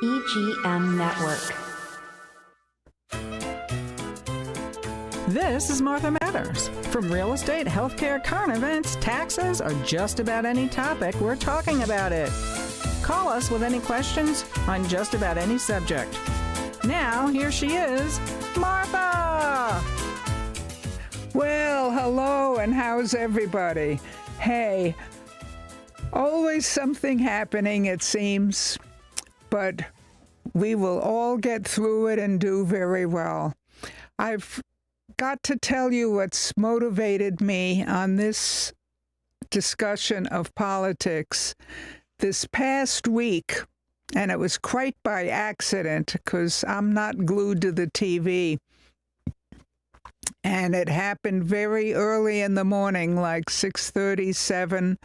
EGM Network. This is Martha Matters. From real estate, healthcare, current events, taxes, or just about any topic, we're talking about it. Call us with any questions on just about any subject. Now, here she is, Martha! Well, hello, and how's everybody? Hey, always something happening, it seems, but we will all get through it and do very well. I've got to tell you what's motivated me on this discussion of politics this past week, and it was quite by accident because I'm not glued to the TV. And it happened very early in the morning, like 6:37,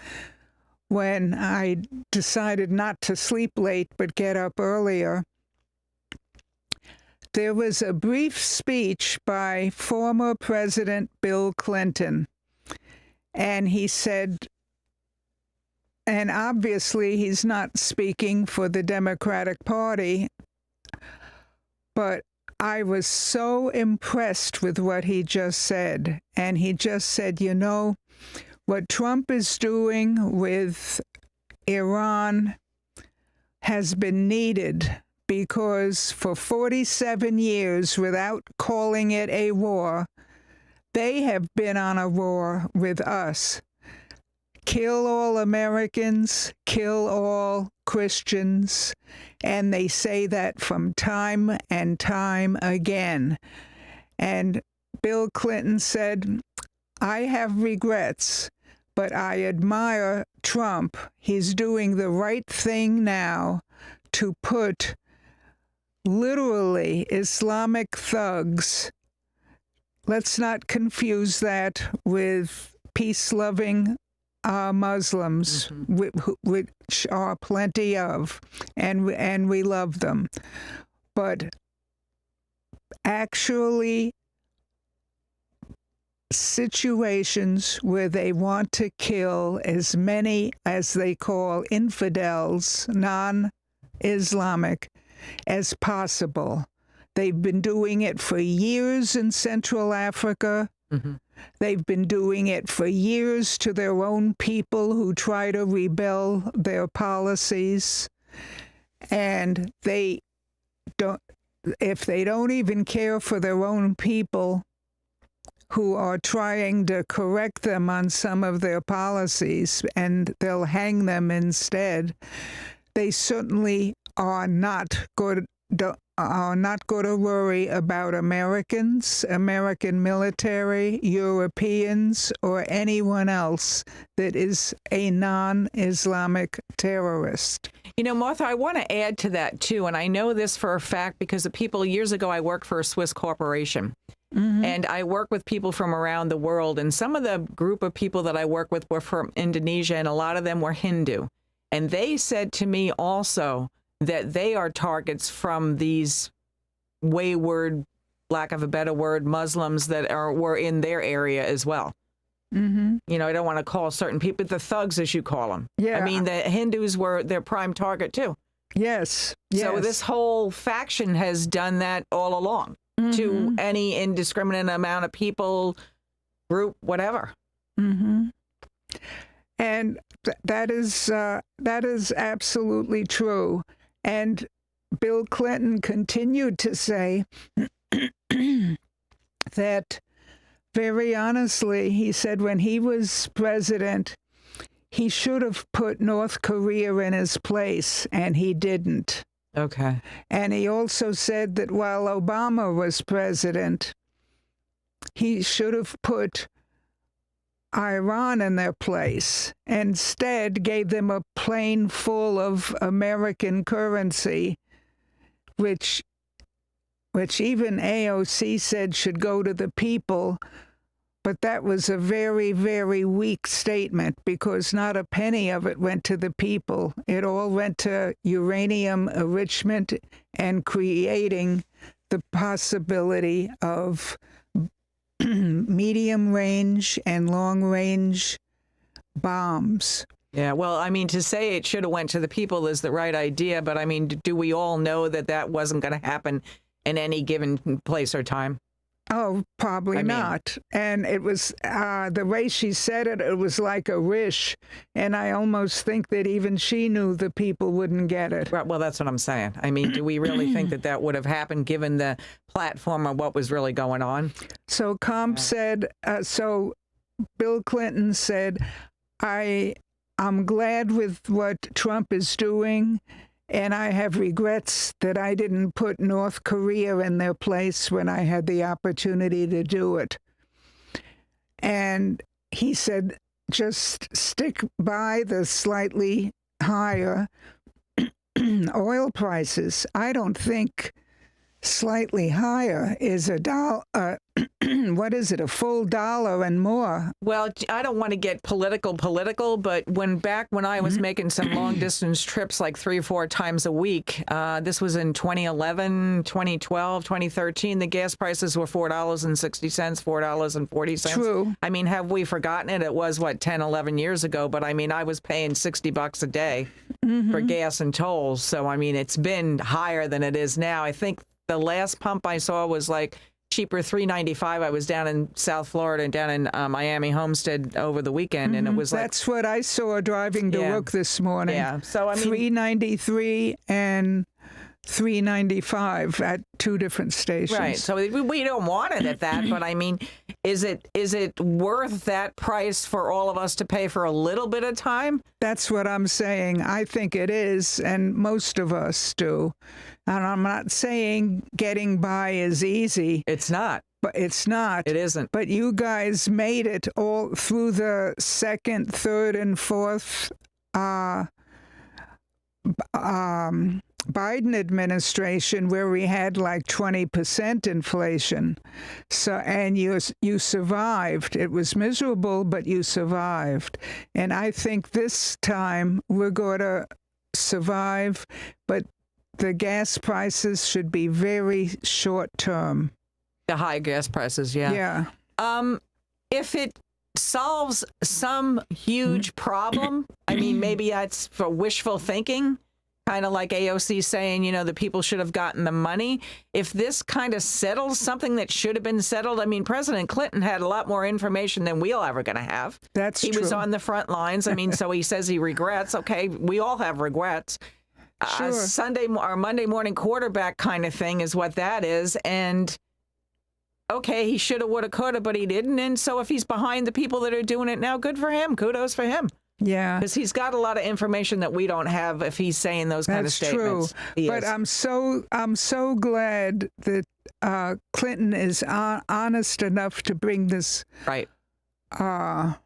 when I decided not to sleep late but get up earlier. There was a brief speech by former President Bill Clinton, and he said, and obviously he's not speaking for the Democratic Party, but I was so impressed with what he just said. And he just said, you know, what Trump is doing with Iran has been needed, because for 47 years, without calling it a war, they have been on a war with us. Kill all Americans, kill all Christians, and they say that from time and time again. And Bill Clinton said, I have regrets, but I admire Trump. He's doing the right thing now to put literally Islamic thugs. Let's not confuse that with peace-loving Muslims, which are plenty of, and we love them. But actually, situations where they want to kill as many as they call infidels, non-Islamic, as possible. They've been doing it for years in Central Africa. They've been doing it for years to their own people who try to rebel their policies. And they don't, if they don't even care for their own people who are trying to correct them on some of their policies, and they'll hang them instead, they certainly are not going to worry about Americans, American military, Europeans, or anyone else that is a non-Islamic terrorist. You know, Martha, I want to add to that, too, and I know this for a fact because the people, years ago, I worked for a Swiss corporation, and I work with people from around the world, and some of the group of people that I work with were from Indonesia, and a lot of them were Hindu, and they said to me also that they are targets from these wayward, lack of a better word, Muslims that were in their area as well. You know, I don't want to call certain people the thugs, as you call them. Yeah. I mean, the Hindus were their prime target, too. Yes. So this whole faction has done that all along to any indiscriminate amount of people, group, whatever. And that is absolutely true. And Bill Clinton continued to say that, very honestly, he said when he was president, he should have put North Korea in his place, and he didn't. Okay. And he also said that while Obama was president, he should have put Iran in their place, instead gave them a plane full of American currency, which even AOC said should go to the people. But that was a very, very weak statement, because not a penny of it went to the people. It all went to uranium enrichment and creating the possibility of medium range and long range bombs. Yeah, well, I mean, to say it should have went to the people is the right idea, but I mean, do we all know that that wasn't going to happen in any given place or time? Oh, probably not. And it was the way she said it, it was like a wish. And I almost think that even she knew the people wouldn't get it. Right, well, that's what I'm saying. I mean, do we really think that that would have happened given the platform of what was really going on? So so Bill Clinton said, I'm glad with what Trump is doing. And I have regrets that I didn't put North Korea in their place when I had the opportunity to do it. And he said, just stick by the slightly higher oil prices. I don't think slightly higher is a dollar. What is it, a full dollar and more? Well, I don't want to get political, but back when I was making some long distance trips like 3 or 4 times a week, this was in 2011, 2012, 2013, the gas prices were $4.60, $4.40. True. I mean, have we forgotten it? It was, 10, 11 years ago, but I mean, I was paying $60 a day for gas and tolls. So, I mean, it's been higher than it is now. I think the last pump I saw was like cheaper, $3.95. I was down in South Florida and down in Miami Homestead over the weekend, and it was That's what I saw driving to work this morning. Yeah, so I mean, $3.93 and $3.95 at 2 different stations. right. So we don't want it at that, but I mean, is it worth that price for all of us to pay for a little bit of time? That's what I'm saying. I think it is, and most of us do. And I'm not saying getting by is easy. It's not. But it's not. It isn't. But you guys made it all through the second, third, and fourth Biden administration, where we had like 20% inflation. So, and you survived. It was miserable, but you survived. And I think this time we're going to survive, but the gas prices should be very short term. The high gas prices, yeah. Yeah. If it solves some huge problem, I mean, maybe that's for wishful thinking, kind of like AOC saying, the people should have gotten the money. If this kind of settles something that should have been settled, I mean, President Clinton had a lot more information than we're ever going to have. That's true. He was on the front lines. I mean, so he says he regrets. Okay, we all have regrets. Sure. Sunday or Monday morning quarterback kind of thing is what that is. And okay, he should have, would have, could have, but he didn't. And so if he's behind the people that are doing it now, good for him. Kudos for him. Yeah. Because he's got a lot of information that we don't have if he's saying those kind of statements. That's true. But I'm so glad that Clinton is honest enough to bring this right out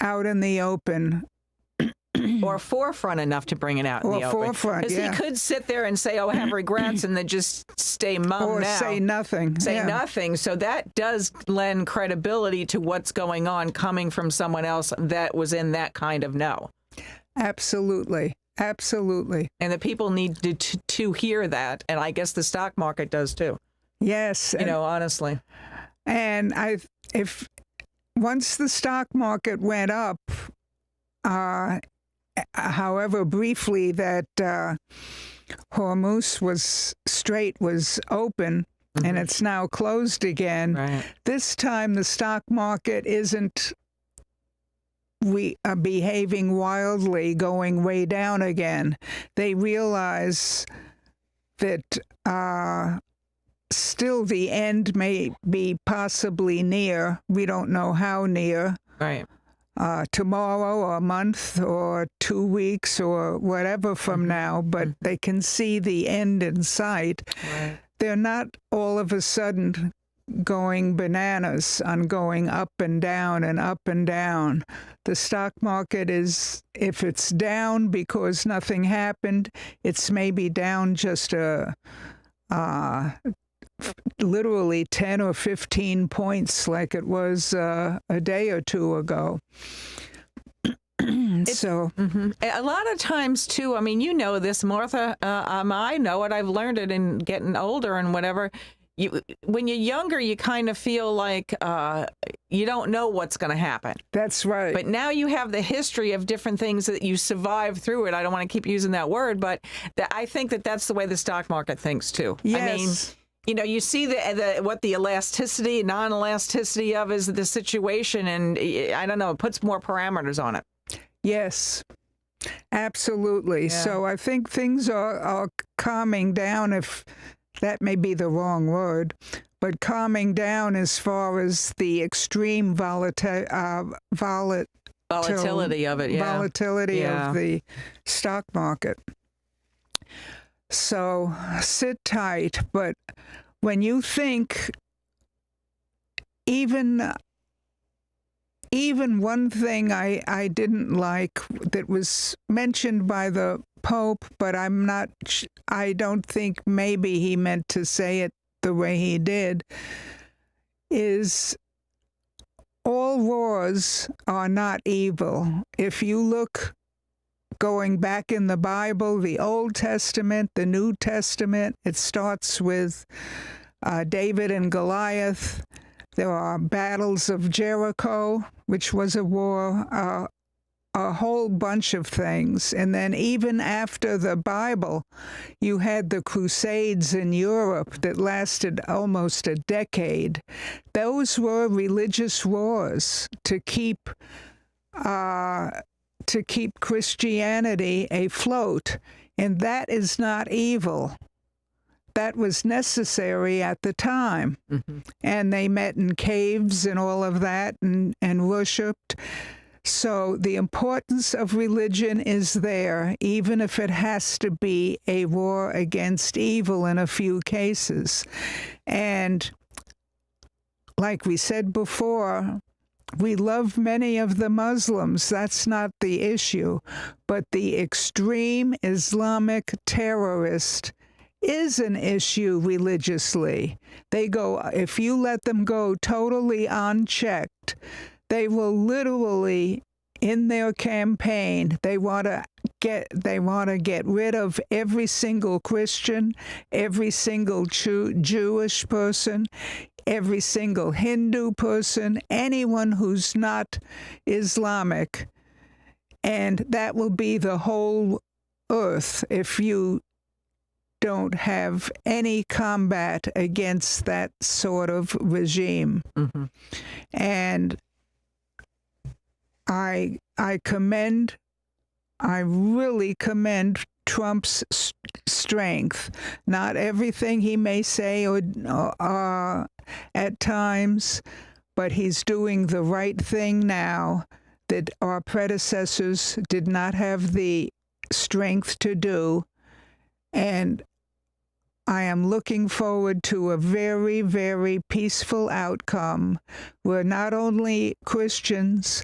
in the open. Or forefront enough to bring it out in the open. Forefront, because he could sit there and say, I have regrets, and then just stay mum or now. say nothing. Say nothing. So that does lend credibility to what's going on coming from someone else that was in that kind of know. Absolutely. Absolutely. And the people need to hear that, and I guess the stock market does too. Yes. Honestly. And if once the stock market went up, however briefly that Hormuz was open, and it's now closed again. Right. This time the stock market isn't behaving wildly, going way down again. They realize that still the end may be possibly near. We don't know how near. Right. Tomorrow or a month or 2 weeks or whatever from now, but they can see the end in sight. Right. They're not all of a sudden going bananas on going up and down and up and down. The stock market is, if it's down because nothing happened, it's maybe down just literally 10 or 15 points like it was a day or two ago. So a lot of times too, I mean, this, Martha, I know it, I've learned it in getting older and whatever. when you're younger, you kind of feel like you don't know what's going to happen. That's right. But now you have the history of different things that you survived through it. I don't want to keep using that word, but I think that's the way the stock market thinks too. Yes. I mean, you see what the elasticity, non-elasticity of is the situation, and I don't know, it puts more parameters on it. Yes, absolutely. Yeah. So I think things are calming down, if that may be the wrong word, but calming down as far as the extreme volatility of it, yeah. Volatility of the stock market. So sit tight. But when you think even one thing I didn't like that was mentioned by the Pope, but I don't think maybe he meant to say it the way he did, is all wars are not evil. If you look going back in the Bible, the Old Testament, the New Testament, it starts with David and Goliath. There are battles of Jericho, which was a war, a whole bunch of things. And then even after the Bible, you had the Crusades in Europe that lasted almost a decade. Those were religious wars to keep Christianity afloat. And that is not evil. That was necessary at the time. Mm-hmm. And they met in caves and all of that and worshipped. So the importance of religion is there, even if it has to be a war against evil in a few cases. And like we said before, we love many of the Muslims. That's not the issue. But the extreme Islamic terrorist is an issue religiously. If you let them go totally unchecked, they will literally, in their campaign, they want to get rid of every single Christian, every single Jewish person, every single Hindu person, anyone who's not Islamic. And that will be the whole earth if you don't have any combat against that sort of regime. Mm-hmm. And I really commend Trump's strength. Not everything he may say or at times, but he's doing the right thing now that our predecessors did not have the strength to do. And I am looking forward to a very, very peaceful outcome where not only Christians,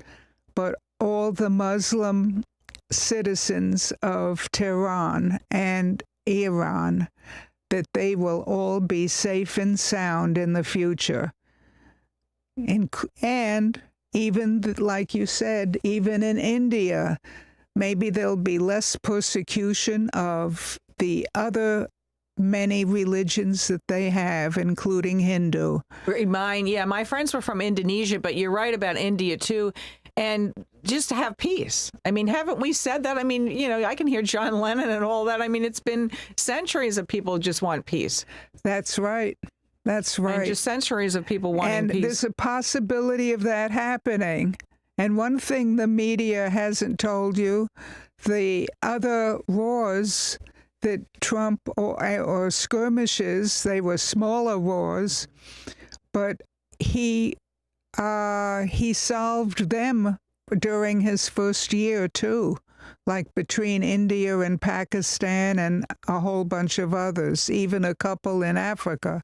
but all the Muslim citizens of Tehran and Iran, that they will all be safe and sound in the future. And even, like you said, even in India, maybe there'll be less persecution of the other many religions that they have, including Hindu. My friends were from Indonesia, but you're right about India too. And just to have peace. I mean, haven't we said that? I mean, I can hear John Lennon and all that. I mean, it's been centuries of people just want peace. That's right. That's right. And just centuries of people wanting peace. And there's a possibility of that happening. And one thing the media hasn't told you, the other wars that Trump or skirmishes, they were smaller wars, but he solved them during his first year too, like between India and Pakistan and a whole bunch of others, even a couple in Africa.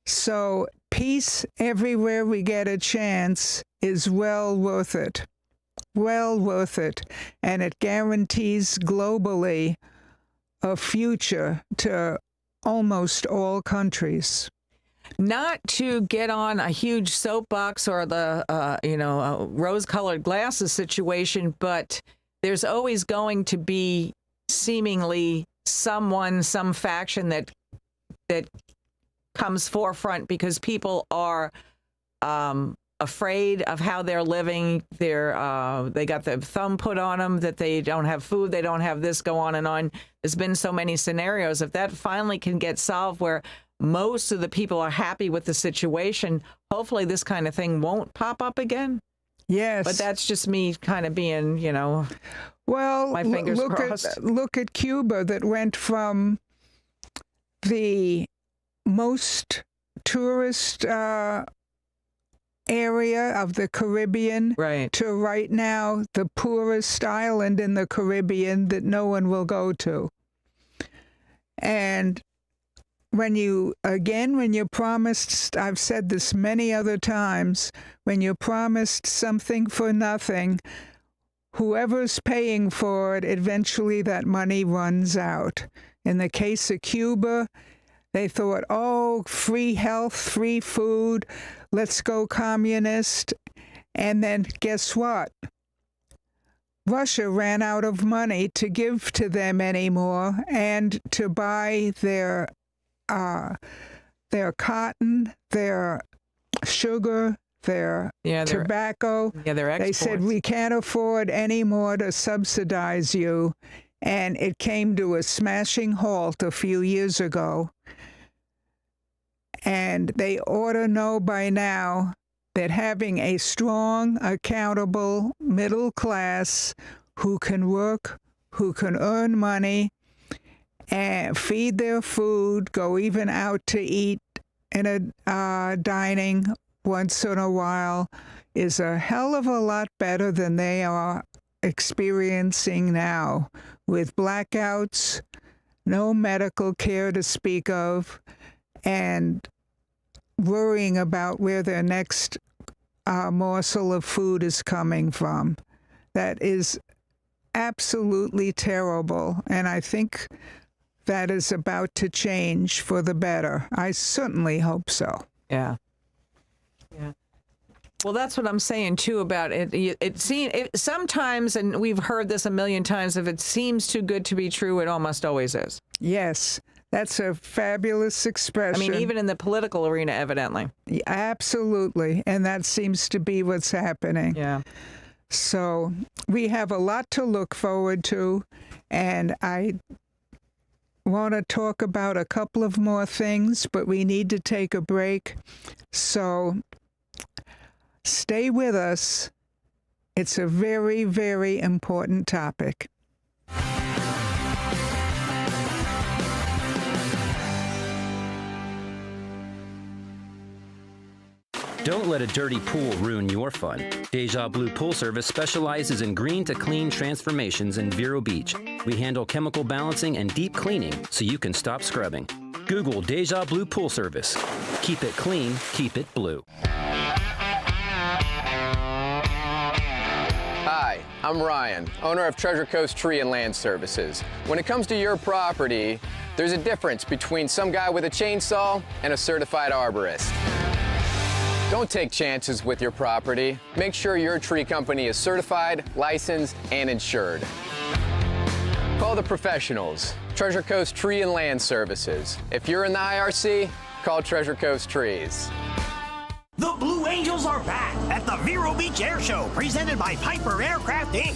So peace everywhere we get a chance is well worth it. Well worth it. And it guarantees globally a future to almost all countries. Not to get on a huge soapbox or the, rose-colored glasses situation, but there's always going to be seemingly some faction that comes forefront because people are afraid of how they're living. They got the thumb put on them that they don't have food, they don't have this, go on and on. There's been so many scenarios. If that finally can get solved where most of the people are happy with the situation, hopefully this kind of thing won't pop up again. Yes. But that's just me kind of being, well, my fingers crossed. Look at Cuba, that went from the most tourist area of the Caribbean Right. to right now the poorest island in the Caribbean that no one will go to. And when you're promised, I've said this many other times, when you're promised something for nothing, whoever's paying for it, eventually that money runs out. In the case of Cuba, they thought, oh, free health, free food, let's go communist. And then guess what? Russia ran out of money to give to them anymore and to buy their cotton, their sugar, their tobacco. Their exports. They said, we can't afford any more to subsidize you. And it came to a smashing halt a few years ago. And they ought to know by now that having a strong, accountable middle class who can work, who can earn money, and feed their food, go even out to eat in a dining once in a while, is a hell of a lot better than they are experiencing now, with blackouts, no medical care to speak of, and worrying about where their next morsel of food is coming from. That is absolutely terrible, and I think that is about to change for the better. I certainly hope so. Yeah. Well, that's what I'm saying too about it. It seems sometimes, and we've heard this a million times, if it seems too good to be true, it almost always is. Yes, that's a fabulous expression. I mean, even in the political arena, evidently. Absolutely, and that seems to be what's happening. Yeah. So we have a lot to look forward to, and I want to talk about a couple of more things, but we need to take a break. So stay with us. It's a very, very important topic. Don't let a dirty pool ruin your fun. Deja Blue Pool Service specializes in green to clean transformations in Vero Beach. We handle chemical balancing and deep cleaning so you can stop scrubbing. Google Deja Blue Pool Service. Keep it clean, keep it blue. Hi, I'm Ryan, owner of Treasure Coast Tree and Land Services. When it comes to your property, there's a difference between some guy with a chainsaw and a certified arborist. Don't take chances with your property. Make sure your tree company is certified, licensed, and insured. Call the professionals, Treasure Coast Tree and Land Services. If you're in the IRC, call Treasure Coast Trees. The Blue Angels are back at the Vero Beach Air Show, presented by Piper Aircraft, Inc.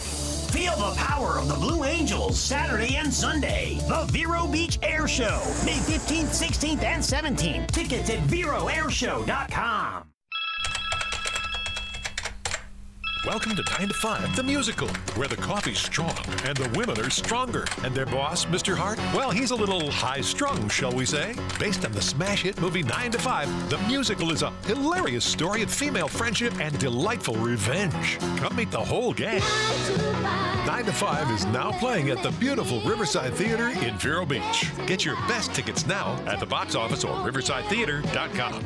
Feel the power of the Blue Angels Saturday and Sunday. The Vero Beach Air Show, May 15th, 16th, and 17th. Tickets at VeroAirShow.com. Welcome to 9 to 5, the musical, where the coffee's strong and the women are stronger. And their boss, Mr. Hart, well, he's a little high-strung, shall we say. Based on the smash hit movie 9 to 5, the musical is a hilarious story of female friendship and delightful revenge. Come meet the whole gang. 9 to 5 is now playing at the beautiful Riverside Theater in Vero Beach. Get your best tickets now at the box office or riversidetheater.com.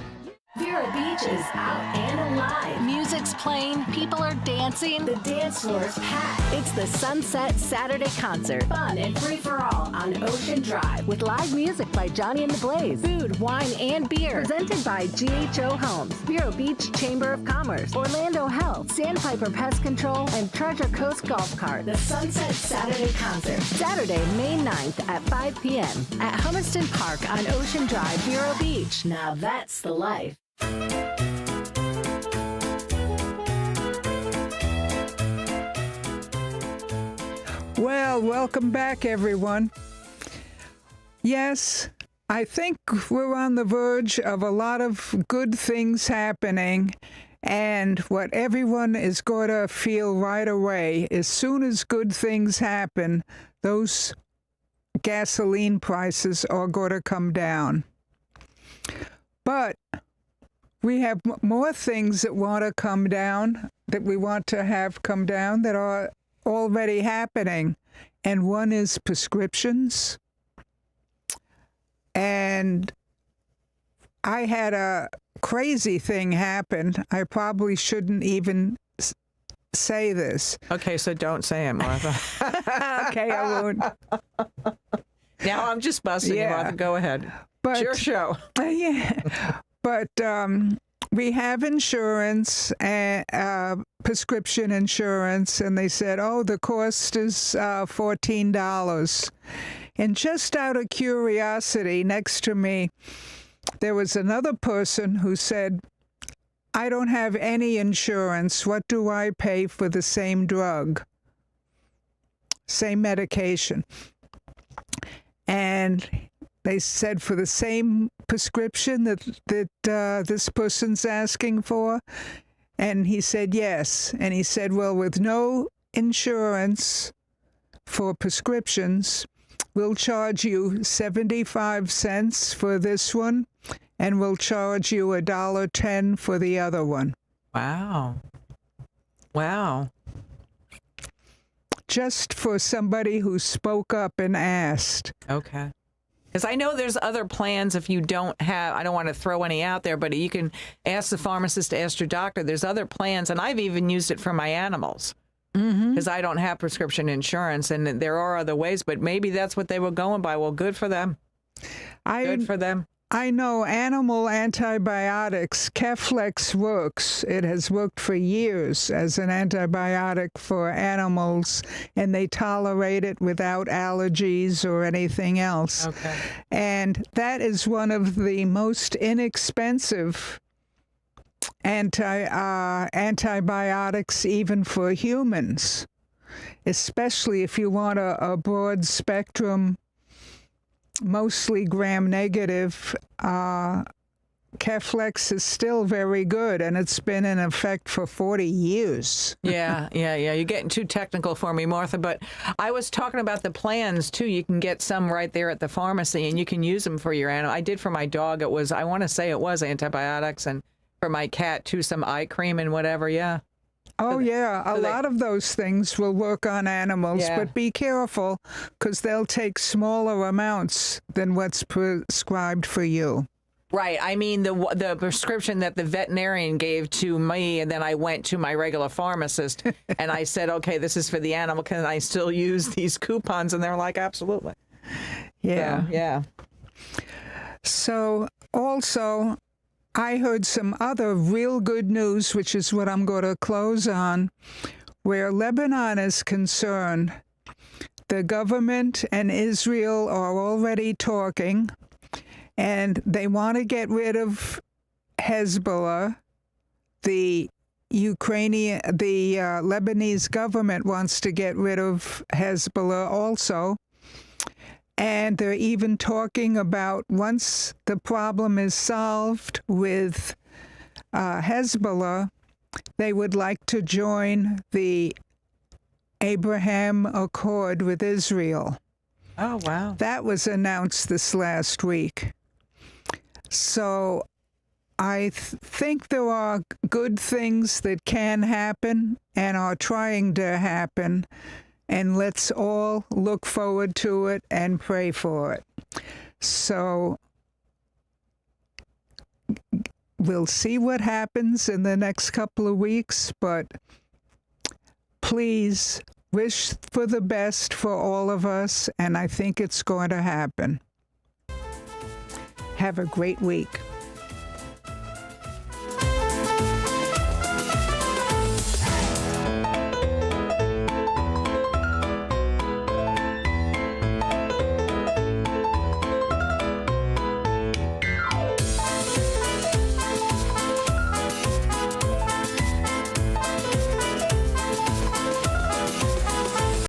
Vero Beach is out and alive. Music's playing, people are dancing, the dance floor's packed. It's the Sunset Saturday Concert. Fun and free for all on Ocean Drive. With live music by Johnny and the Blaze. Food, wine, and beer. Presented by GHO Homes, Vero Beach Chamber of Commerce, Orlando Health, Sandpiper Pest Control, and Treasure Coast Golf Cart. The Sunset Saturday Concert. Saturday, May 9th at 5 p.m. at Hummerston Park on Ocean Drive, Vero Beach. Now that's the life. Well, welcome back, everyone. Yes, I think we're on the verge of a lot of good things happening, and what everyone is going to feel right away, as soon as good things happen, those gasoline prices are going to come down. But we have more things that want to come down, that we want to have come down, that are already happening. And one is prescriptions. And I had a crazy thing happen. I probably shouldn't even say this. Okay, so don't say it, Martha. Okay, I won't. Now I'm just busting you, Martha. Go ahead. But, it's your show. Yeah. But we have insurance, prescription insurance, and they said, oh, the cost is $14. And just out of curiosity, next to me, there was another person who said, I don't have any insurance. What do I pay for the same drug? Same medication. And they said for the same prescription that this person's asking for. And he said yes. And he said, well, with no insurance for prescriptions, we'll charge you 75 cents for this one, and we'll charge you $1.10 for the other one. Wow. Wow. Just for somebody who spoke up and asked. Okay. Because I know there's other plans if you don't have, I don't want to throw any out there, but you can ask the pharmacist to ask your doctor. There's other plans, and I've even used it for my animals. Because I don't have prescription insurance, and there are other ways, but maybe that's what they were going by. Well, good for them. Good for them. I know animal antibiotics, Keflex works. It has worked for years as an antibiotic for animals, and they tolerate it without allergies or anything else. Okay. And that is one of the most inexpensive antibiotics even for humans, especially if you want a broad spectrum, mostly gram-negative. Keflex is still very good, and it's been in effect for 40 years. Yeah. You're getting too technical for me, Martha, but I was talking about the plans, too. You can get some right there at the pharmacy, and you can use them for your animal. I did for my dog. I want to say it was antibiotics, and for my cat, too, some eye cream and whatever, yeah. Oh, yeah. A lot of those things will work on animals, but be careful, because they'll take smaller amounts than what's prescribed for you. Right. I mean, the prescription that the veterinarian gave to me, and then I went to my regular pharmacist, and I said, okay, this is for the animal. Can I still use these coupons? And they're like, absolutely. Yeah. Yeah. So, also, I heard some other real good news, which is what I'm going to close on, where Lebanon is concerned. The government and Israel are already talking, and they want to get rid of Hezbollah. The Lebanese government wants to get rid of Hezbollah also. And they're even talking about, once the problem is solved with Hezbollah, they would like to join the Abraham Accord with Israel. Oh, wow. That was announced this last week. So I think there are good things that can happen and are trying to happen. And let's all look forward to it and pray for it. So we'll see what happens in the next couple of weeks, but please wish for the best for all of us, and I think it's going to happen. Have a great week.